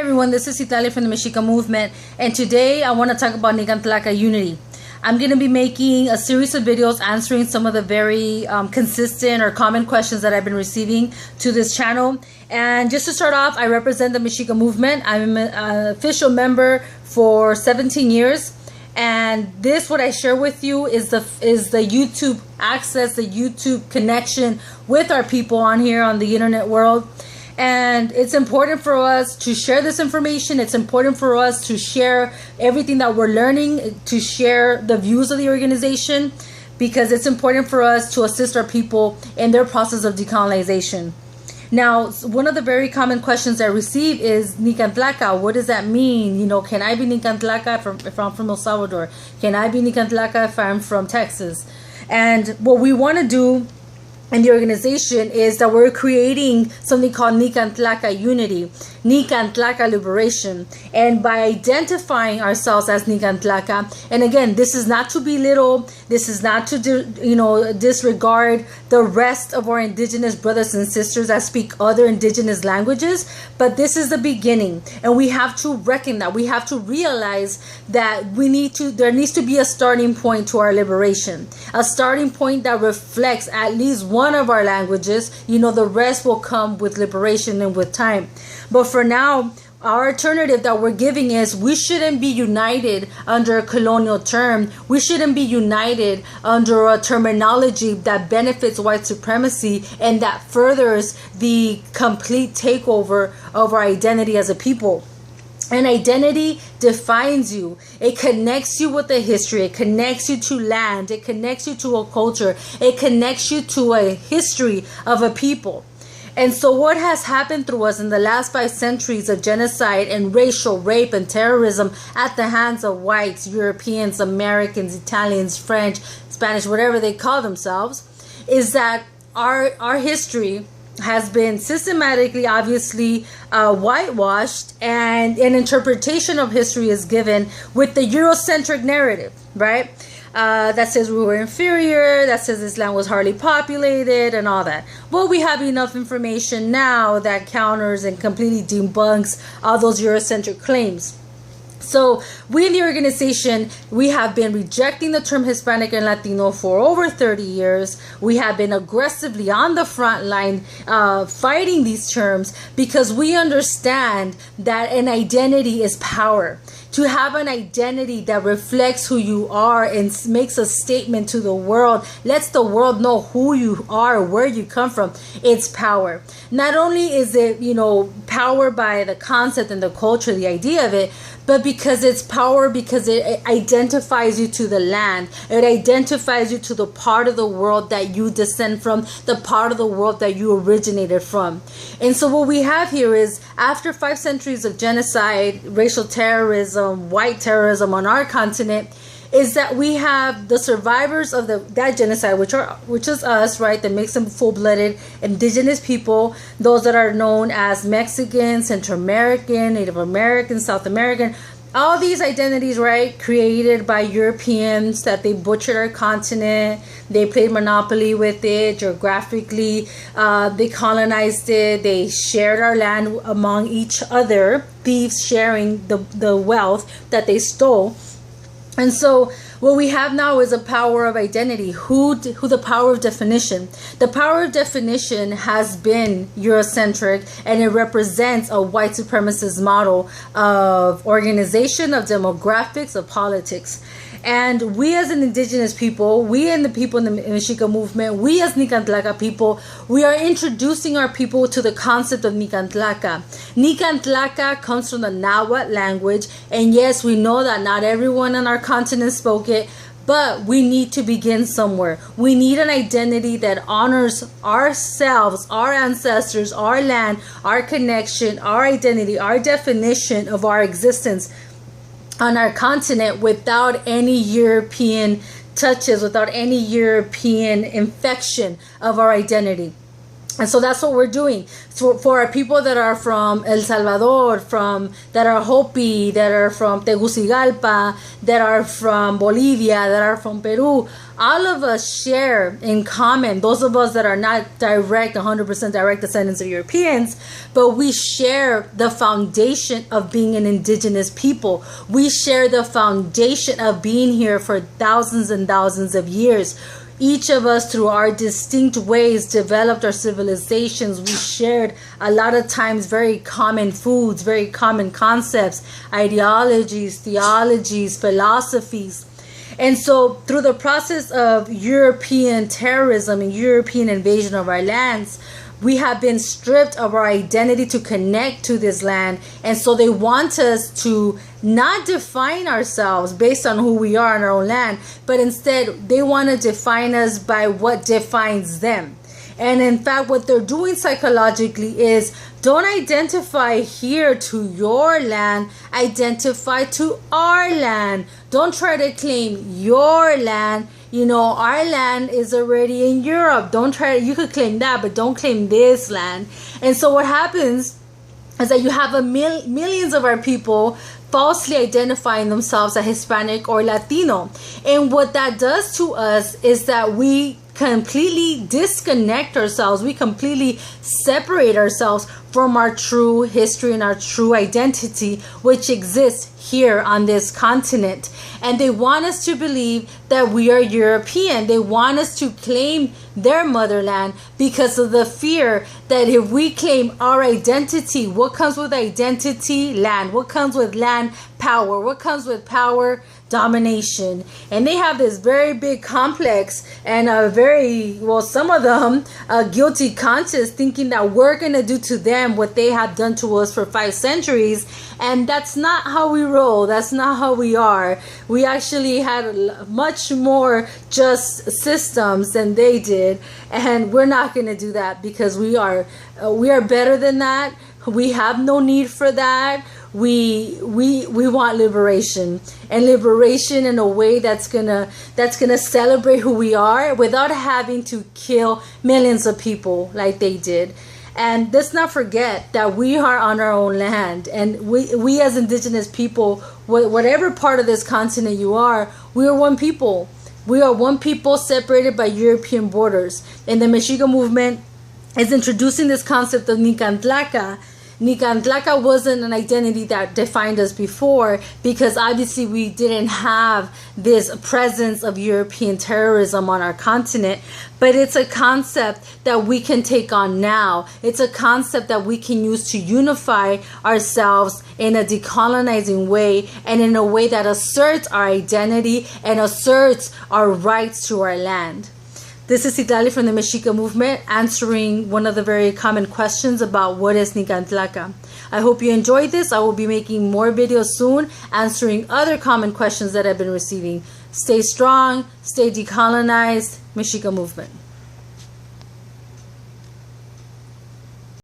everyone, this is Italia from the Mexica movement, and today I want to talk about Nican Tlaca unity. I'm going to be making a series of videos answering some of the very consistent or common questions that I've been receiving to this channel. And just to start off, I represent the Mexica movement. I'm an official member for 17 years. And this, what I share with you, is the YouTube access, the YouTube connection with our people on here on the internet world. And it's important for us to share this information. It's important for us to share everything that we're learning, to share the views of the organization, because it's important for us to assist our people in their process of decolonization. Now, one of the very common questions I receive is Nican Tlaca. What does that mean? You know, can I be Nican Tlaca if I'm from El Salvador? Can I be Nican Tlaca if I'm from Texas? And what we want to do in the organization is that we're creating something called Nican Tlaca unity, Nican Tlaca liberation. And by identifying ourselves as Nican Tlaca, and again, this is not to belittle, this is not to disregard the rest of our indigenous brothers and sisters that speak other indigenous languages, but this is the beginning, and we have to reckon that, we have to realize that there needs to be a starting point to our liberation, a starting point that reflects at least one of our languages. You know, the rest will come with liberation and with time. But for now, our alternative that we're giving is we shouldn't be united under a colonial term. We shouldn't be united under a terminology that benefits white supremacy and that furthers the complete takeover of our identity as a people. An identity defines you. It connects you with a history. It connects you to land. It connects you to a culture. It connects you to a history of a people. And so what has happened through us in the last 5 centuries of genocide and racial rape and terrorism at the hands of whites, Europeans, Americans, Italians, French, Spanish, whatever they call themselves, is that our history has been systematically, obviously, whitewashed, and an interpretation of history is given with the Eurocentric narrative, right? That says we were inferior, that says this land was hardly populated, and all that. Well, we have enough information now that counters and completely debunks all those Eurocentric claims. So we in the organization, we have been rejecting the term Hispanic and Latino for over 30 years. We have been aggressively on the front line fighting these terms because we understand that an identity is power. To have an identity that reflects who you are and makes a statement to the world, lets the world know who you are, where you come from, it's power. Not only is it, power by the concept and the culture, the idea of it, but because it's power because it identifies you to the land. It identifies you to the part of the world that you descend from, the part of the world that you originated from. And so what we have here is, after 5 centuries of genocide, racial terrorism, white terrorism on our continent, is that we have the survivors of that genocide, which is us, right? The mixed and full-blooded indigenous people, those that are known as Mexican, Central American, Native American, South American, all these identities, right, created by Europeans, that they butchered our continent, they played monopoly with it geographically, they colonized it, they shared our land among each other, thieves sharing the wealth that they stole. And so what we have now is a power of identity, who the power of definition. The power of definition has been Eurocentric, and it represents a white supremacist model of organization, of demographics, of politics. And we as an indigenous people, we and the people in the Mexica movement, we as Nican Tlaca people, we are introducing our people to the concept of Nican Tlaca. Nican Tlaca comes from the Nahuatl language, and yes, we know that not everyone on our continent spoke it, but we need to begin somewhere. We need an identity that honors ourselves, our ancestors, our land, our connection, our identity, our definition of our existence on our continent without any European touches, without any European infection of our identity. And so that's what we're doing for our people that are from El Salvador, that are Hopi, that are from Tegucigalpa, that are from Bolivia, that are from Peru. All of us share in common, those of us that are not 100% direct descendants of Europeans, but we share the foundation of being an indigenous people. We share the foundation of being here for thousands and thousands of years. Each of us, through our distinct ways, developed our civilizations. We shared a lot of times very common foods, very common concepts, ideologies, theologies, philosophies. And so through the process of European terrorism and European invasion of our lands, we have been stripped of our identity to connect to this land. And so they want us to not define ourselves based on who we are in our own land, but instead they want to define us by what defines them. And in fact, what they're doing psychologically is don't identify here to your land, identify to our land. Don't try to claim your land. You know, our land is already in Europe. Don't try, you could claim that, but don't claim this land. And so what happens is that you have millions of our people falsely identifying themselves as Hispanic or Latino. And what that does to us is that we completely disconnect ourselves. We completely separate ourselves from our true history and our true identity, which exists here on this continent. And they want us to believe that we are European. They want us to claim their motherland because of the fear that if we claim our identity, what comes with identity? Land. What comes with land? Power. What comes with power? Domination. And they have this very big complex and some of them a guilty conscience, thinking that we're going to do to them what they have done to us for 5 centuries. And that's not how we roll. That's not how we are. We actually had much more just systems than they did, and we're not going to do that because we are better than that. We have no need for that. We want liberation, and liberation in a way that's gonna celebrate who we are without having to kill millions of people like they did. And let's not forget that we are on our own land, and we as indigenous people, whatever part of this continent you are, we are one people. We are one people separated by European borders. And the Mexica movement is introducing this concept of Nican Tlaca. Nican Tlaca wasn't an identity that defined us before, because obviously we didn't have this presence of European terrorism on our continent. But it's a concept that we can take on now. It's a concept that we can use to unify ourselves in a decolonizing way, and in a way that asserts our identity and asserts our rights to our land. This is Citlali from the Mexica movement, answering one of the very common questions about what is Nican Tlaca. I hope you enjoyed this. I will be making more videos soon, answering other common questions that I've been receiving. Stay strong, stay decolonized. Mexica movement.